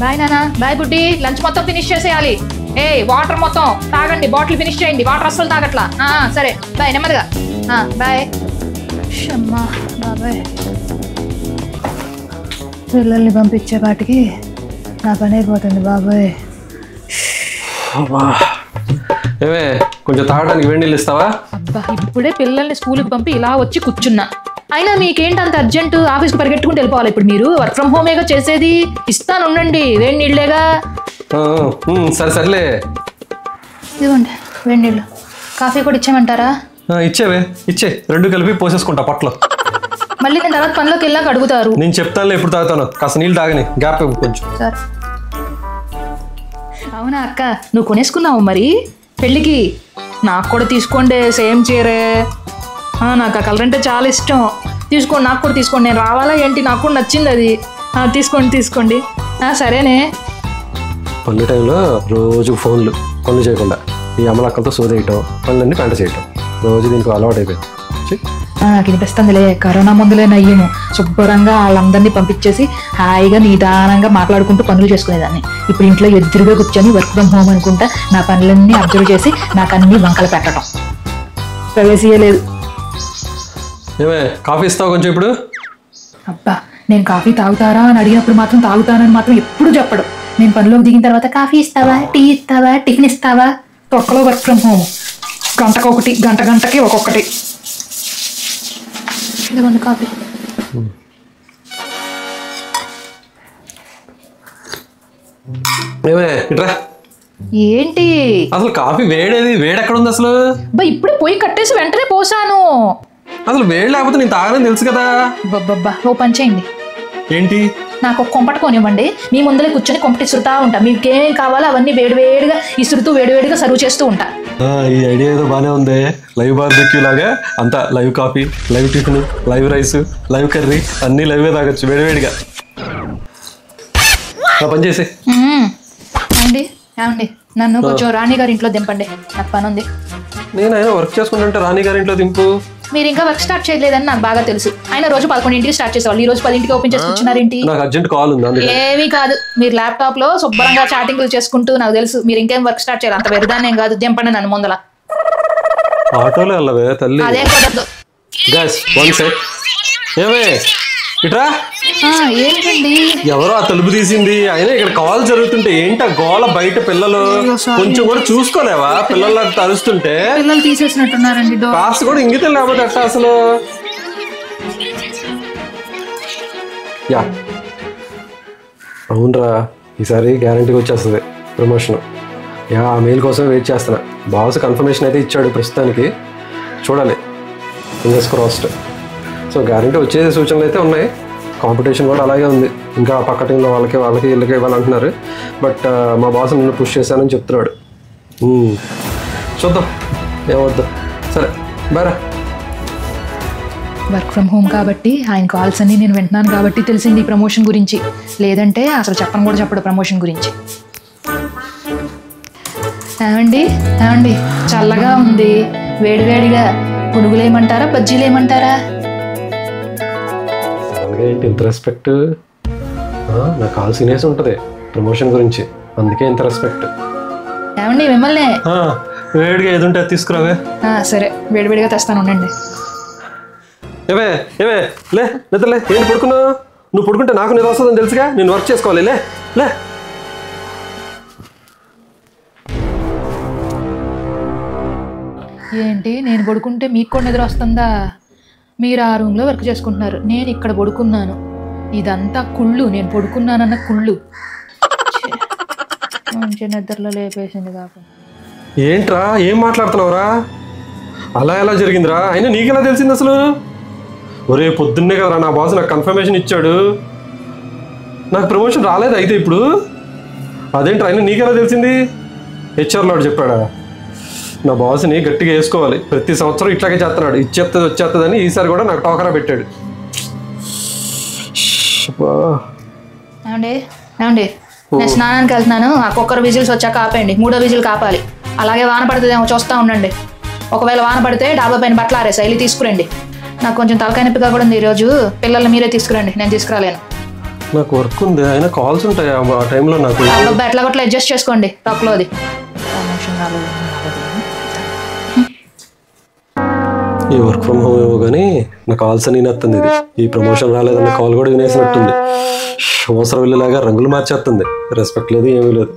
Bye నానా, bye బుడ్డి. Lunch మొత్తం ఫినిష్ చేసేయాలి. వాటర్ మొత్తం తాగండి, బాటిల్ ఫినిష్ చేయండి. వాటర్ అస్సలు తాగట్లా. సరే బాయ్, నెమ్మదిగా. బాయ్. అమ్మా బాబాయ్, పిల్లల్ని పంపించే వాటికి నా పని అయిపోతుంది బాబాయ్. ఏమే కొంచెం తాగడానికి వేడి నీళ్ళు ఇస్తావా? అబ్బా, ఇప్పుడే పిల్లల్ని స్కూల్కి పంపి ఇలా వచ్చి కూర్చున్నా. అయినా మీకేంటి అంత అర్జెంట్? ఆఫీస్కి పరిగెట్టుకుంటూ వెళ్ళిపోవాలి ఇప్పుడు మీరు? వర్క్ ఫ్రమ్ హోమేగా చేసేది. ఇస్తాను ఉండండి, వేడి నీళ్ళేగా. సరే సర్లే, ఇదిగోండి వేడి నీళ్ళు. కాఫీ కూడా ఇచ్చేయమంటారా? ఇచ్చేవే, ఇచ్చే. రెండు కలిపి పోసేసుకుంటా పట్లో. మళ్ళీ నేను తర్వాత పనిలోకి వెళ్ళాక అడుగుతారు. నేను చెప్తానులే ఎప్పుడు తాగుతాను. కాస్త నీళ్ళు తాగని, గ్యాప్ కొంచెం. సరే. అవునా అక్క, నువ్వు కొనేసుకున్నావు మరి పెళ్ళికి? నాకు కూడా తీసుకోండి, సేమ్ చీరే. నాకు ఆ కలర్ అంటే చాలా ఇష్టం. తీసుకోండి, నాకు కూడా తీసుకోండి. నేను రావాలా ఏంటి? నాకు కూడా నచ్చింది అది. తీసుకోండి తీసుకోండి. సరేనే. పనుల టైంలో రోజు ఫోన్లు పనులు చేయకుండా ఈ అమలక్కలతో సోదేయటం, పనులన్నీ పెంట చేయటం, రోజు దీనికి అలవాటు అయిపోయింది. నాకు వినిపిస్తుందిలే, కరోనా ముందులే నయ్యము. శుభ్రంగా వాళ్ళందరినీ పంపించేసి హాయిగా నిదానంగా మాట్లాడుకుంటూ పనులు చేసుకునేదాన్ని. ఇప్పుడు ఇంట్లో ఎదురుగా కూర్చొని వర్క్ ఫ్రమ్ హోమ్ అనుకుంటా నా పనులన్నీ అబ్జర్వ్ చేసి నాకు అన్ని వంకలు పెట్టడం. ప్రవేశియలేదు. ఏమే కాఫీ ఇస్తావు కొంచెం ఇప్పుడు? అబ్బా, నేను కాఫీ తాగుతారా అని అడిగినప్పుడు మాత్రం తాగుతానని మాత్రం ఎప్పుడు చెప్పడు. నేను పనిలోకి దిగిన తర్వాత కాఫీ ఇస్తావా, టీ ఇస్తావా, టిఫిన్ ఇస్తావా? తొక్కలో వర్క్ ఫ్రమ్ హోమ్. గంటకొకటి, గంటకి ఒక్కొక్కటి. ఇదిగోండి కాఫీ. ఏంటి అసలు కాఫీ వేడేది? వేడెక్కడ ఉంది అసలు? ఇప్పుడే పొయ్యి కట్టేసి వెంటనే పోసాను. అసలు వేడి లేకపోతే నేను తాగనని తెలుసు కదా. బబ్బబ్బా, ఓ పని చేయండి. ఏంటి? నాకు ఒక కొంపట కొనివ్వండి. మీ ముందరే కూర్చొని కొంపట ఇసురుతా ఉంటా. మీకు ఏమేమి కావాలో అవన్నీ వేడివేడిగా ఇసురుతూ వేడివేడిగా సర్వ్ చేస్తూ ఉంటా. ఈ ఐడియా ఏదో బాగానే ఉంది. లైవ్ బార్బెక్యూ లాగా అంతా live coffee, live tiffin, live rice, live curry అన్ని లైవే తాగొచ్చు వేడివేడిగా. పని చేసి ఏమండి ఏమండి, నన్ను కొంచెం రాణి గారి ఇంట్లో దింపండి, నాకు పని ఉంది. నేనైనా వర్క్ చేసుకుంటుంటే రాణి గారి ఇంట్లో దింపు. మీరు ఇంకా వర్క్ స్టార్ట్ చేయలేదని నాకు బాగా తెలుసు. ఆయన రోజు 11ంటికి స్టార్ట్ చేసేవాళ్ళు, ఈ రోజు 10ంటికి ఓపెన్ చేసి కూర్చున్నారేంటి? నాకు అర్జెంట్ కాల్ ఉంది. ఏమీ కాదు, మీరు ల్యాప్టాప్ లో శుభ్రంగా చాటింగ్లు చేసుకుంటూ, నాకు తెలుసు మీరు ఇంకేం వర్క్ స్టార్ట్ చేయాలి. అంత వెరుదానేం కాదు, దింపండి నన్ను ముందల. ఆటోలో వెళ్ళవే తల్లి. అదే కుదరదు. ఏమే ఇట్రా. ఏంటండి? ఎవరో ఆ తలుపు తీసింది. అయినా ఇక్కడ కాల్ జరుగుతుంటే ఏంటి ఆ గోల? బయట పిల్లలు కొంచెం కూడా చూసుకోలేవా? పిల్లలు తరుస్తుంటే పిల్లలు తీసేసినట్టున్నారండి. కాస్త కూడా ఇంగితం లేకపోతే అట్ట అసలు. యా అవునరా, ఈసారి గ్యారంటీగా వచ్చేస్తుంది ప్రమోషన్. ఆ మెయిల్ కోసం వెయిట్ చేస్తున్నా. బాస్ కన్ఫర్మేషన్ అయితే ఇచ్చాడు ప్రస్తుతానికి, చూడాలి. Fingers crossed. సో గ్యారంటీ వచ్చే సూచనలు అయితే ఉన్నాయి. కాంపిటీషన్ కూడా అలాగే ఉంది. ఇంకా పక్క టీంలో వాళ్ళకి వీళ్ళకి ఇవ్వాలంటున్నారు. బట్ మా బాస్ నిన్ను పుష్ చేశానని చెప్తున్నాడు. చూద్దాం ఏమవుద్దు. సరే బారా. వర్క్ ఫ్రమ్ హోమ్ కాబట్టి ఆయన కాల్స్ అన్ని నేను వింటున్నాను కాబట్టి తెలిసింది ఈ ప్రమోషన్ గురించి. లేదంటే అసలు చెప్పను కూడా చెప్పడు ప్రమోషన్ గురించి. ఏమండి ఏమండి, చల్లగా ఉంది, వేడివేడిగా పునుగులు ఏమంటారా, బజ్జీలు ఏమంటారా? ఏంటి ఇంత రెస్పెక్ట్? నాకు కాల్ సీనియర్స్ ఉంటుంది ప్రమోషన్ గురించి, అందుకే ఇంత రెస్పెక్ట్. ఏమండి మిమ్మల్ని వేడిగా ఏది ఉంటే అది తీసుకురావే. సరే వేడివేడిగా తెస్తాను ఉండండి. ఏవే ఏవే లే నిద్రలే. ఏంటి పడుకున్నావు? నువ్వు పడుకుంటే నాకు నిద్ర వస్తుందని తెలుసుగా. నేను వర్క్ చేసుకోవాలి. లే లే. ఏంటి నేను పడుకుంటే మీకు కూడా నిద్ర వస్తుందా? మీరు ఆ రూమ్లో వర్క్ చేసుకుంటున్నారు, నేను ఇక్కడ పడుకున్నాను. ఇదంతా కుళ్ళు, నేను పడుకున్నానన్న కుళ్ళు. మంచి నిద్రలో లేపేసింది కాక. ఏంట్రా ఏం మాట్లాడుతున్నావురా? అలా ఎలా జరిగిందిరా? అయినా నీకెలా తెలిసింది అసలు? ఒరే పొద్దున్నే కదరా నా బాస్ నాకు కన్ఫర్మేషన్ ఇచ్చాడు. నాకు ప్రమోషన్ రాలేదు అయితే ఇప్పుడు. అదేంట్రా అయినా నీకెలా తెలిసింది? హెచ్ఆర్లో చెప్పాడా? నా బాస్ని గట్టిగా వేసుకోవాలి, ప్రతి సంవత్సరం ఇట్లాగే చేస్తున్నాడు. ఇచ్చేస్తుంది వచ్చేస్తుందని ఈసారి కూడా నాకు టోకరా పెట్టాడు. ఏమండి ఏమండి, నేను స్నానానికి వెళ్తున్నాను. ఆ కుక్కర్ విజిల్స్ వచ్చాక ఆపేయండి. 3వ విజిల్ కాపాలి. అలాగే వాన పడుతుందేమో చూస్తూ ఉండండి. ఒకవేళ వాన పడితే డాబా పైన బట్టలు ఆరేసా, వెళ్ళి తీసుకురండి. నాకు కొంచెం తలకాయ నొప్పిగా కూడా ఉంది ఈరోజు. పిల్లల్ని మీరే తీసుకురండి, నేను తీసుకురాలేను. నాకు వర్క్ ఉంది, అయినా కాల్స్ ఉంటాయి ఆ టైంలో నాకు. ఎట్లా కొట్లా అడ్జస్ట్ చేసుకోండి తక్కువ అది. ప్రమోషన్ రాలేదు. ఈ వర్క్ ఫ్రమ్ హోమ్ ఏమో కానీ నా కాల్స్ అని వస్తుంది. ఇది ఈ ప్రమోషన్ రాలేదన్న కాల్ కూడా వినేసినట్టుంది. అవసరం వెళ్ళేలాగా రంగులు మార్చేస్తుంది. రెస్పెక్ట్ లేదు, ఏమీ లేదు.